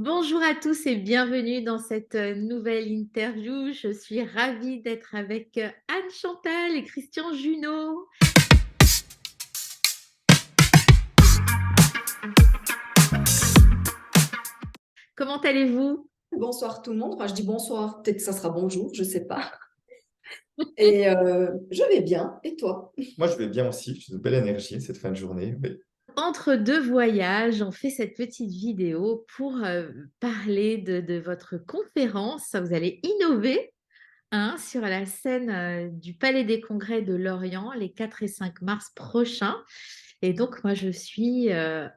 Bonjour à tous et bienvenue dans cette nouvelle interview. Je suis ravie d'être avec Anne Chantal et Christian Junot. Comment allez-vous? Bonsoir tout le monde. Enfin, je dis bonsoir, peut-être que ça sera bonjour, je sais pas. Je vais bien. Et toi? Moi, je vais bien aussi. J'ai de belle énergie cette fin de journée. Oui. Entre deux voyages, on fait cette petite vidéo pour parler de votre conférence. Vous allez innover sur la scène du Palais des Congrès de Lorient les 4 et 5 mars prochains. Et donc, moi, je suis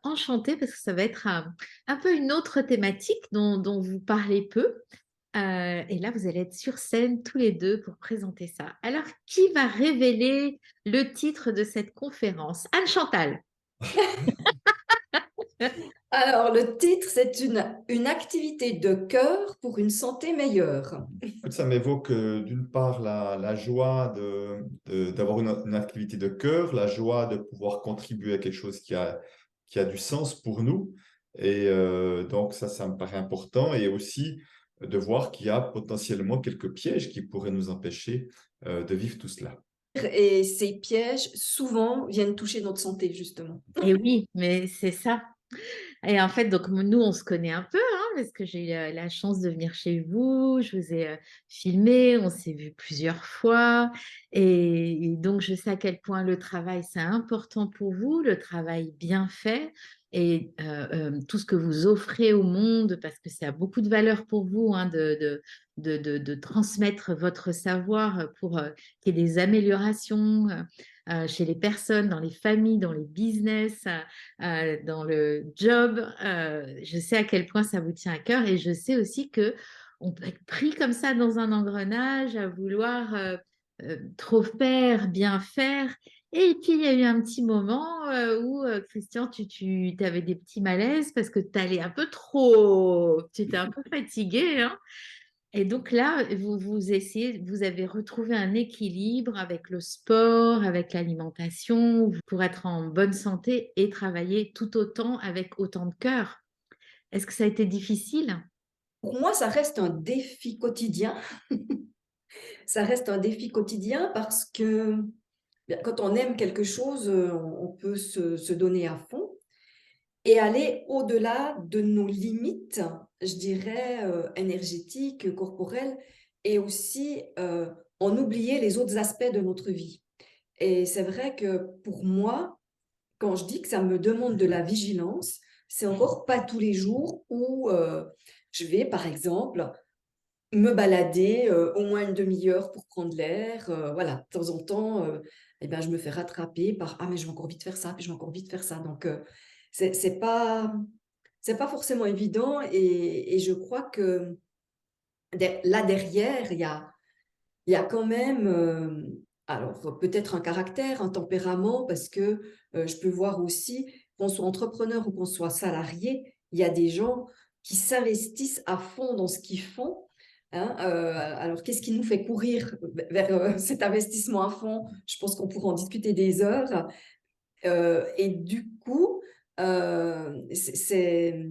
enchantée parce que ça va être un peu une autre thématique dont vous parlez peu. Et là, vous allez être sur scène tous les deux pour présenter ça. Alors, qui va révéler le titre de cette conférence? Anne Chantal. Alors, le titre, c'est une activité de cœur pour une santé meilleure. Écoute, ça m'évoque d'une part la joie d'avoir une activité de cœur, la joie de pouvoir contribuer à quelque chose qui a du sens pour nous. Et donc, ça me paraît important. Et aussi de voir qu'il y a potentiellement quelques pièges qui pourraient nous empêcher de vivre tout cela. Et ces pièges, souvent, viennent toucher notre santé, justement. Et oui, mais c'est ça. Et en fait, donc nous, on se connaît un peu, parce que j'ai eu la chance de venir chez vous, je vous ai filmé, on s'est vu plusieurs fois. Et donc, je sais à quel point le travail, c'est important pour vous, le travail bien fait. Et tout ce que vous offrez au monde, parce que ça a beaucoup de valeur pour vous de transmettre votre savoir pour qu'il y ait des améliorations chez les personnes, dans les familles, dans les business, dans le job. Je sais à quel point ça vous tient à cœur et je sais aussi que on peut être pris comme ça dans un engrenage à vouloir trop faire, bien faire. Et puis, il y a eu un petit moment où, Christian, tu avais des petits malaises parce que tu allais un peu trop, tu étais un peu fatigué, hein. Et donc là, vous avez retrouvé un équilibre avec le sport, avec l'alimentation, pour être en bonne santé et travailler tout autant avec autant de cœur. Est-ce que ça a été difficile? Pour moi, ça reste un défi quotidien. Ça reste un défi quotidien parce que bien, quand on aime quelque chose, on peut se donner à fond. Et aller au-delà de nos limites, je dirais, énergétiques, corporelles, et aussi en oublier les autres aspects de notre vie. Et c'est vrai que pour moi, quand je dis que ça me demande de la vigilance, c'est encore pas tous les jours où je vais, par exemple, me balader au moins une demi-heure pour prendre l'air. Voilà, de temps en temps, eh ben, je me fais rattraper par «Ah, mais je vais encore vite faire ça, puis je vais encore vite faire ça». Donc, c'est c'est pas forcément évident et je crois que là derrière, il y a quand même, alors peut-être un caractère, un tempérament parce que, je peux voir aussi qu'on soit entrepreneur ou qu'on soit salarié, il y a des gens qui s'investissent à fond dans ce qu'ils font, hein. Alors qu'est-ce qui nous fait courir vers, cet investissement à fond? Je pense qu'on pourra en discuter des heures, et du coup, c'est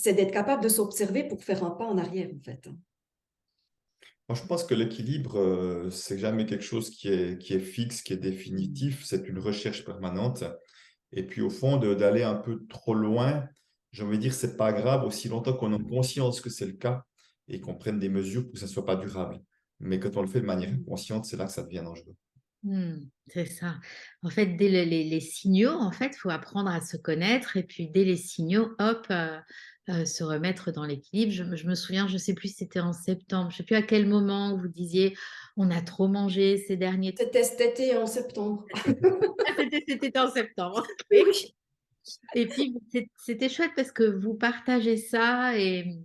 d'être capable de s'observer pour faire un pas en arrière, en fait, hein. Moi, je pense que l'équilibre, c'est jamais quelque chose qui est fixe, qui est définitif. C'est une recherche permanente. Et puis, au fond, d'aller un peu trop loin, j'ai envie de dire, c'est pas grave aussi longtemps qu'on a conscience que c'est le cas et qu'on prenne des mesures pour que ça soit pas durable. Mais quand on le fait de manière inconsciente, c'est là que ça devient dangereux. C'est ça. En fait, dès les signaux, en fait, il faut apprendre à se connaître et puis dès les signaux, hop, se remettre dans l'équilibre. Je me souviens, je ne sais plus si c'était en septembre, je ne sais plus à quel moment vous disiez on a trop mangé ces derniers temps. C'était cet été en septembre. Ah, c'était en septembre. Oui. Et puis, c'était chouette parce que vous partagez ça et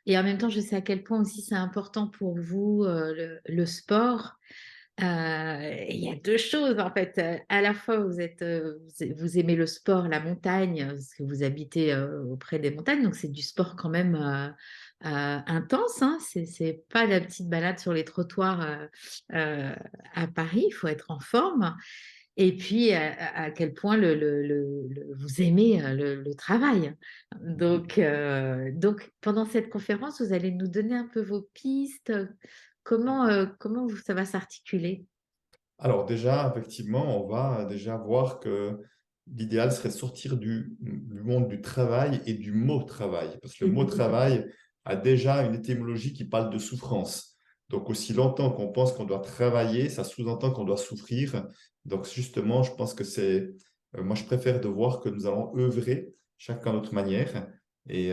en même temps, je sais à quel point aussi c'est important pour vous, le sport. Il y a deux choses en fait. À la fois, vous aimez le sport, la montagne, parce que vous habitez auprès des montagnes, donc c'est du sport quand même intense, hein. C'est pas la petite balade sur les trottoirs à Paris, il faut être en forme. Et puis, à quel point vous aimez le travail. Donc, pendant cette conférence, vous allez nous donner un peu vos pistes. Comment ça va s'articuler? Alors déjà, effectivement, on va déjà voir que l'idéal serait de sortir du monde du travail et du mot travail, parce que le mot travail a déjà une étymologie qui parle de souffrance. Donc aussi longtemps qu'on pense qu'on doit travailler, ça sous-entend qu'on doit souffrir. Donc justement, je pense que moi je préfère de voir que nous allons œuvrer chacun à notre manière, et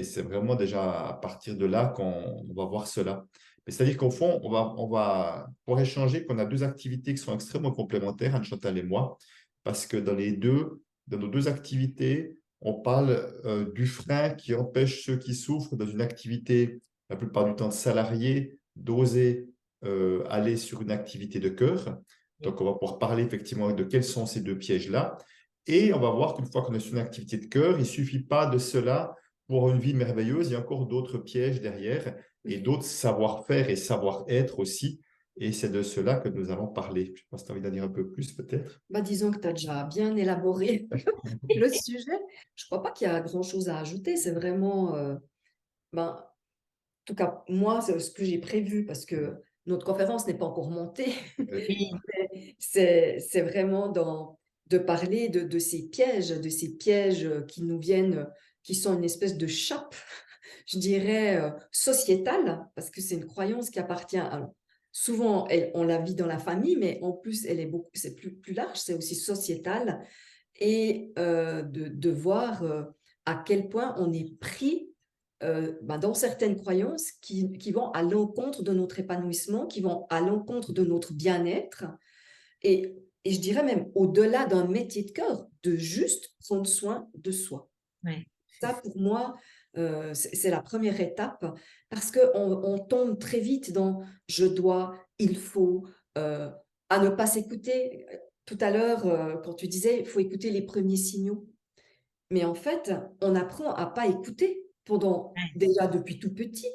c'est vraiment déjà à partir de là qu'on va voir cela. Mais c'est-à-dire qu'au fond, on va pouvoir échanger qu'on a deux activités qui sont extrêmement complémentaires, Anne-Chantal et moi, parce que dans nos deux activités, on parle du frein qui empêche ceux qui souffrent dans une activité, la plupart du temps salariée, d'oser aller sur une activité de cœur. Donc, on va pouvoir parler effectivement de quels sont ces deux pièges-là. Et on va voir qu'une fois qu'on est sur une activité de cœur, il ne suffit pas de cela pour avoir une vie merveilleuse. Il y a encore d'autres pièges derrière et d'autres savoir-faire et savoir-être aussi. Et c'est de cela que nous allons parler. Je ne sais pas si tu as envie d'en dire un peu plus, peut-être. Bah, disons que tu as déjà bien élaboré le sujet. Je ne crois pas qu'il y a grand-chose à ajouter. C'est vraiment, ben, en tout cas, moi, c'est ce que j'ai prévu parce que notre conférence n'est pas encore montée. Oui, C'est vraiment de parler de ces pièges qui nous viennent, qui sont une espèce de chape, je dirais, sociétale, parce que c'est une croyance qui appartient à... Souvent, on la vit dans la famille, mais en plus, c'est plus large, c'est aussi sociétal, et de voir à quel point on est pris dans certaines croyances qui vont à l'encontre de notre épanouissement, qui vont à l'encontre de notre bien-être, et je dirais même au-delà d'un métier de cœur, de juste prendre soin de soi. ouais, c'est Ça, ça. pour moi, c'est la première étape parce qu'on tombe très vite dans je dois, il faut, à ne pas s'écouter. Tout à l'heure, quand tu disais, il faut écouter les premiers signaux. Mais en fait, on apprend à pas écouter Ouais, déjà depuis tout petit.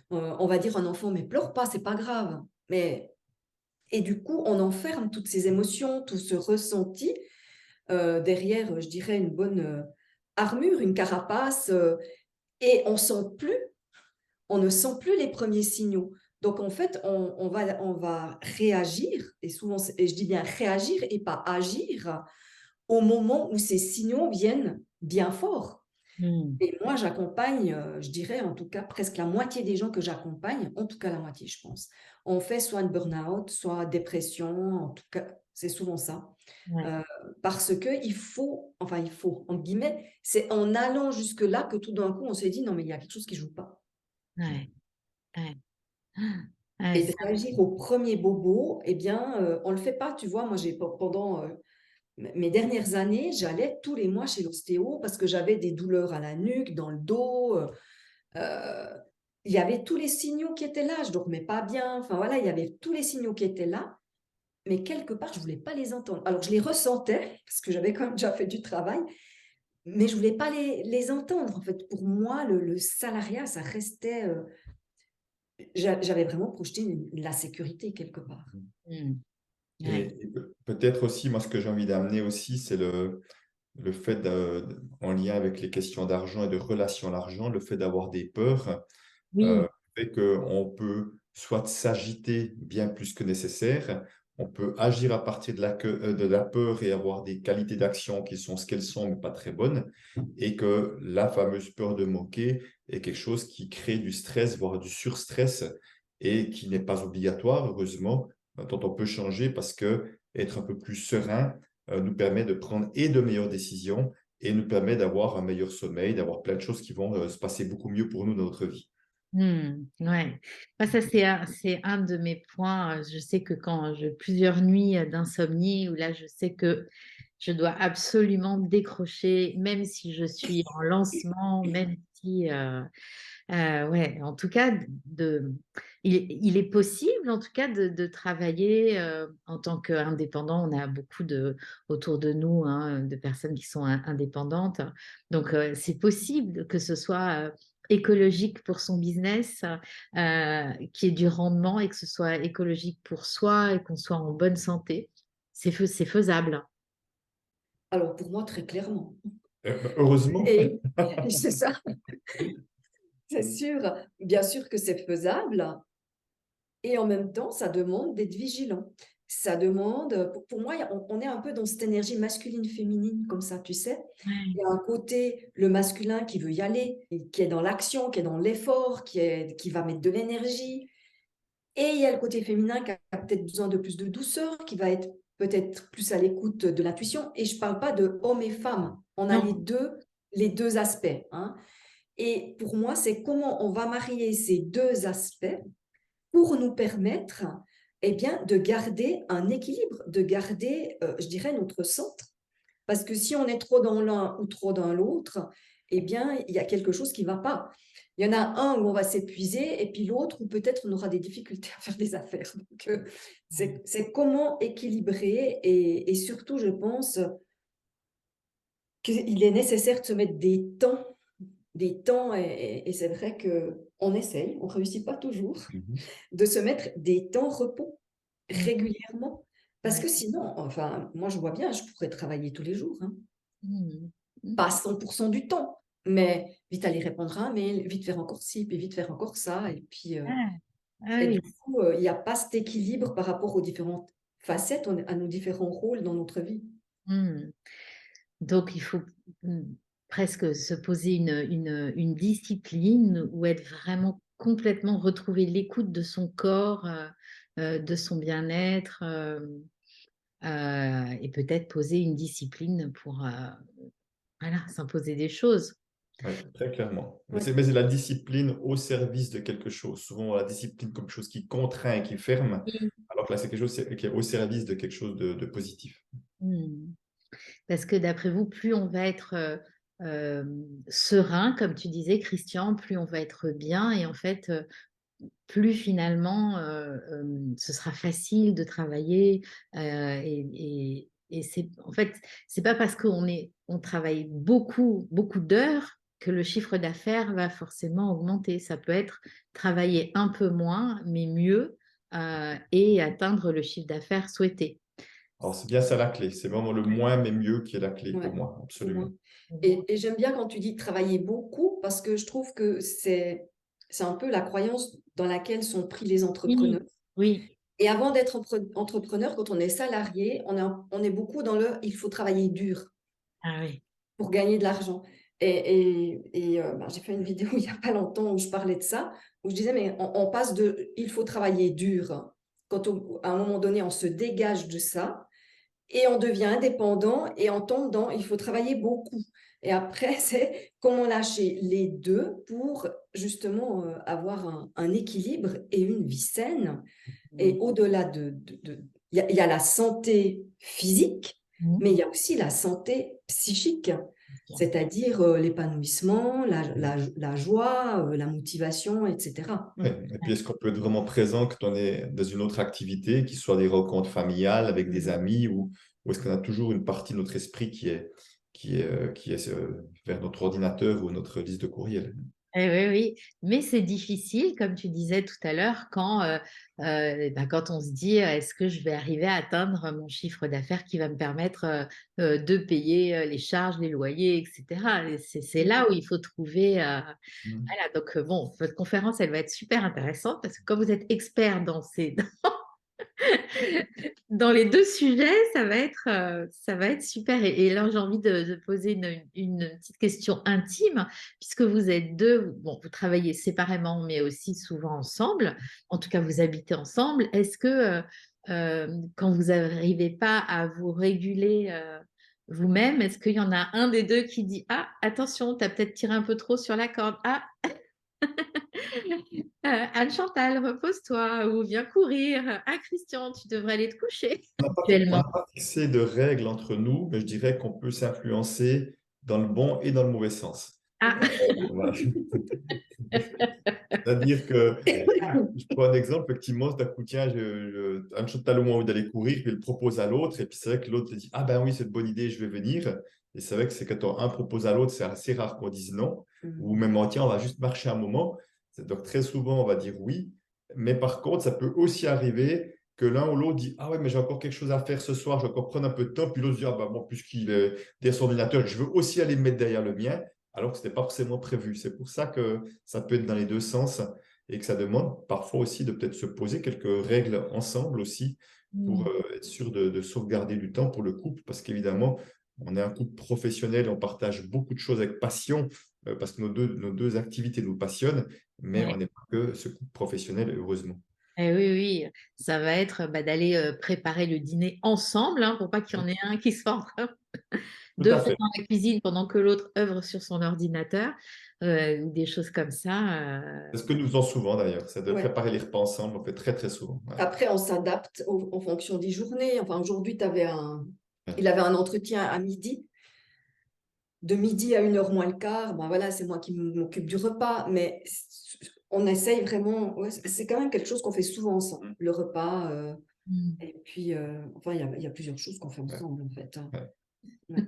On va dire à un enfant, mais pleure pas, c'est pas grave. Et du coup, on enferme toutes ces émotions, tout ce ressenti derrière, je dirais, une bonne armure, une carapace, et on ne sent plus les premiers signaux. Donc, en fait, on va réagir, et souvent, et je dis bien réagir et pas agir, au moment où ces signaux viennent bien forts. hmm, Et moi, j'accompagne, je dirais en tout cas presque la moitié des gens que j'accompagne, en tout cas la moitié, je pense. On fait soit une burn-out, soit dépression, en tout cas, c'est souvent ça. ouais, Euh, Parce que il faut, entre guillemets, c'est en allant jusque-là que tout d'un coup, on s'est dit, non, mais il y a quelque chose qui ne joue pas. ouais, ouais. Ouais, Et de réagir au premier bobo, eh bien, on ne le fait pas. Tu vois, moi, pendant mes dernières années, j'allais tous les mois chez l'ostéo parce que j'avais des douleurs à la nuque, dans le dos. Euh, il y avait tous les signaux qui étaient là. Je dormais pas bien. Enfin, voilà, il y avait tous les signaux qui étaient là. Mais quelque part, je ne voulais pas les entendre. Alors, je les ressentais parce que j'avais quand même déjà fait du travail, mais je ne voulais pas les entendre. En fait, pour moi, le salariat, ça restait... j'avais vraiment projeté la sécurité quelque part. hmm, ouais. Et peut-être aussi, moi, ce que j'ai envie d'amener aussi, c'est le fait, en lien avec les questions d'argent et de relation à l'argent, le fait d'avoir des peurs, Oui, fait qu'on peut soit s'agiter bien plus que nécessaire, on peut agir à partir de la peur et avoir des qualités d'action qui sont ce qu'elles sont, mais pas très bonnes, et que la fameuse peur de manquer est quelque chose qui crée du stress, voire du surstress, et qui n'est pas obligatoire, heureusement, dont on peut changer parce que être un peu plus serein nous permet de prendre et de meilleures décisions et nous permet d'avoir un meilleur sommeil, d'avoir plein de choses qui vont se passer beaucoup mieux pour nous dans notre vie. ouais. Moi, ça, c'est un de mes points. Je sais que quand j'ai plusieurs nuits d'insomnie, où là, je sais que je dois absolument décrocher, même si je suis en lancement, même si ouais, en tout cas, il est possible, en tout cas, de travailler en tant qu'indépendant. On a beaucoup autour de nous, hein, de personnes qui sont indépendantes. Donc, c'est possible que ce soit écologique pour son business, qu'il y ait du rendement et que ce soit écologique pour soi et qu'on soit en bonne santé. c'est faisable. Alors, pour moi, très clairement. Heureusement. Et c'est ça, c'est sûr. Bien sûr que c'est faisable. Et en même temps, ça demande d'être vigilant. Ça demande, pour moi, on est un peu dans cette énergie masculine-féminine, comme ça, tu sais. Il Ouais. y a un côté, le masculin qui veut y aller, et qui est dans l'action, qui est dans l'effort, qui va mettre de l'énergie. Et il y a le côté féminin qui a peut-être besoin de plus de douceur, qui va être peut-être plus à l'écoute de l'intuition. Et je ne parle pas de hommes et femmes. On a Non, les deux aspects, hein. Et pour moi, c'est comment on va marier ces deux aspects pour nous permettre, eh bien, de garder un équilibre, de garder, je dirais, notre centre. Parce que si on est trop dans l'un ou trop dans l'autre, eh bien, il y a quelque chose qui ne va pas. Il y en a un où on va s'épuiser et puis l'autre où peut-être on aura des difficultés à faire des affaires. Donc, c'est comment équilibrer et surtout, je pense qu'il est nécessaire de se mettre des temps et c'est vrai qu'on essaye, on ne réussit pas toujours, Mhm. de se mettre des temps repos mm, régulièrement. Parce ouais. que sinon, enfin, moi je vois bien, je pourrais travailler tous les jours, hein. Mm, mm. Pas 100% du temps, mais vite aller répondre à un mail, vite faire encore ci, puis vite faire encore ça. Ah, ah Et oui. du coup, il n'y a pas cet équilibre par rapport aux différentes facettes, à nos différents rôles dans notre vie. Mm. Donc, il faut mm, presque se poser une discipline ou être vraiment complètement retrouver l'écoute de son corps, de son bien-être, et peut-être poser une discipline pour voilà, s'imposer des choses. Oui, très clairement. Mais Ouais. c'est la discipline au service de quelque chose. Souvent, la discipline comme quelque chose qui contraint et qui ferme, Oui. alors que là, c'est quelque chose qui est au service de quelque chose de positif. Mm. Parce que d'après vous, plus on va être euh, serein, comme tu disais, Christian, plus on va être bien et en fait, plus finalement, ce sera facile de travailler. Et c'est en fait, c'est pas parce on travaille beaucoup d'heures que le chiffre d'affaires va forcément augmenter. Ça peut être travailler un peu moins, mais mieux, et atteindre le chiffre d'affaires souhaité. Alors, c'est bien ça la clé. C'est vraiment le moins mais mieux qui est la clé pour Ouais, moi, pour moi. absolument. Et j'aime bien quand tu dis travailler beaucoup parce que je trouve que c'est un peu la croyance dans laquelle sont pris les entrepreneurs. Oui, oui. Et avant d'être entrepreneur, quand on est salarié, on est beaucoup dans le il faut travailler dur Ah oui. pour gagner de l'argent. Ben, j'ai fait une vidéo il n'y a pas longtemps où je parlais de ça, où je disais, mais on passe de il faut travailler dur, quand à un moment donné, on se dégage de ça et on devient indépendant et on tombe dans il faut travailler beaucoup. Et après, c'est comment lâcher les deux pour justement avoir un équilibre et une vie saine. Et au-delà il y a la santé physique, mais il y a aussi la santé psychique, c'est-à-dire l'épanouissement, la joie, la motivation, etc. Ouais. Et puis, est-ce qu'on peut être vraiment présent quand on est dans une autre activité, qui soit des rencontres familiales avec des amis, ou est-ce qu'on a toujours une partie de notre esprit qui est vers notre ordinateur ou notre liste de courriel? Oui, oui, mais c'est difficile, comme tu disais tout à l'heure, quand on se dit est-ce que je vais arriver à atteindre mon chiffre d'affaires qui va me permettre de payer les charges, les loyers, etc. Et c'est là où il faut trouver. Mm. Voilà, donc bon, votre conférence, elle va être super intéressante parce que comme vous êtes expert dans les deux sujets, ça va être super. Et là, j'ai envie de poser une petite question intime, puisque vous êtes deux, bon, vous travaillez séparément, mais aussi souvent ensemble. En tout cas, vous habitez ensemble. Est-ce que quand vous n'arrivez pas à vous réguler vous-même, est-ce qu'il y en a un des deux qui dit, ah, attention, tu as peut-être tiré un peu trop sur la corde. Ah, Anne-Chantal, repose-toi ou viens courir. Ah, Christian, tu devrais aller te coucher On actuellement. n'a pas fixé de règles entre nous, mais je dirais qu'on peut s'influencer dans le bon et dans le mauvais sens. Ah, Voilà. C'est-à-dire que, je prends un exemple, effectivement, d'un coup, tiens, un Chantal au moins envie d'aller courir, puis il le propose à l'autre, et puis c'est vrai que l'autre dit, ah ben oui, c'est une bonne idée, je vais venir. Et c'est vrai que c'est quand un propose à l'autre, c'est assez rare qu'on dise non, ou même, oh, tiens, on va juste marcher un moment. Donc très souvent, on va dire oui, mais par contre, ça peut aussi arriver que l'un ou l'autre dit, ah ouais, mais j'ai encore quelque chose à faire ce soir, je vais encore prendre un peu de temps, puis l'autre dit, ah bah bon, puisqu'il est derrière son ordinateur, je veux aussi aller me mettre derrière le mien, alors que ce n'était pas forcément prévu. C'est pour ça que ça peut être dans les deux sens et que ça demande parfois aussi de peut-être se poser quelques règles ensemble aussi pour Mm. être sûr de sauvegarder du temps pour le couple, parce qu'évidemment, on est un couple professionnel, on partage beaucoup de choses avec passion, parce que nos deux activités nous passionnent, mais on Ouais. n'est pas que ce couple professionnel, heureusement. Eh oui, oui, ça va être d'aller préparer le dîner ensemble, hein, pour pas qu'il y en ait un qui soit en train Tout de à faire fait. dans la cuisine pendant que l'autre œuvre sur son ordinateur, ou des choses comme ça. C'est ce que nous faisons souvent d'ailleurs, c'est de Ouais. préparer les repas ensemble, on fait très très souvent. Ouais. Après, on s'adapte en fonction des journées. Enfin, aujourd'hui, Ouais. il avait un entretien à midi. De midi à 1h moins le quart, ben voilà, c'est moi qui m'occupe du repas, mais on essaye vraiment, ouais, c'est quand même quelque chose qu'on fait souvent ensemble, le repas. Mm. Et puis, enfin, il y a plusieurs choses qu'on fait Ouais. ensemble, en fait, hein. Ouais. Ouais.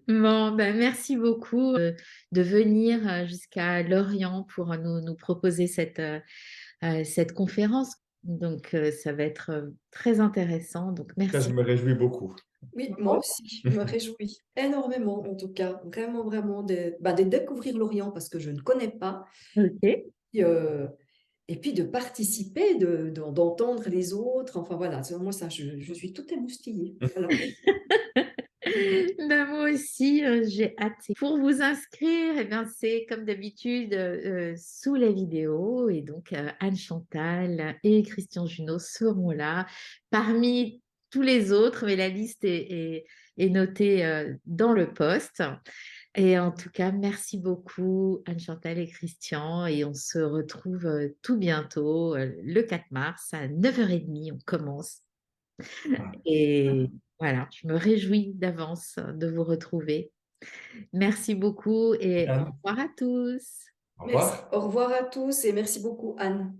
Bon, ben, merci beaucoup de venir jusqu'à Lorient pour nous proposer cette conférence. Donc, ça va être très intéressant. Donc, Ça, je merci. me réjouis beaucoup. Oui, moi aussi, je me réjouis énormément, en tout cas, vraiment, vraiment, de découvrir l'Orient parce que je ne connais pas. Ok. Et, euh, et puis de participer, d'entendre les autres. Enfin voilà, moi ça, je suis toute émoustillée. Voilà. Ben, moi aussi, j'ai hâte. Pour vous inscrire, eh bien, c'est comme d'habitude sous la vidéo. Et donc, Anne Chantal et Christian Junot seront là parmi tous les autres, mais la liste est notée dans le post. Et en tout cas, merci beaucoup Anne Chantal et Christian. Et on se retrouve tout bientôt, le 4 mars à 9h30. On commence. Et voilà, je me réjouis d'avance de vous retrouver. Merci beaucoup et au Anne, revoir à tous. au Merci. revoir. Au revoir à tous et merci beaucoup, Anne.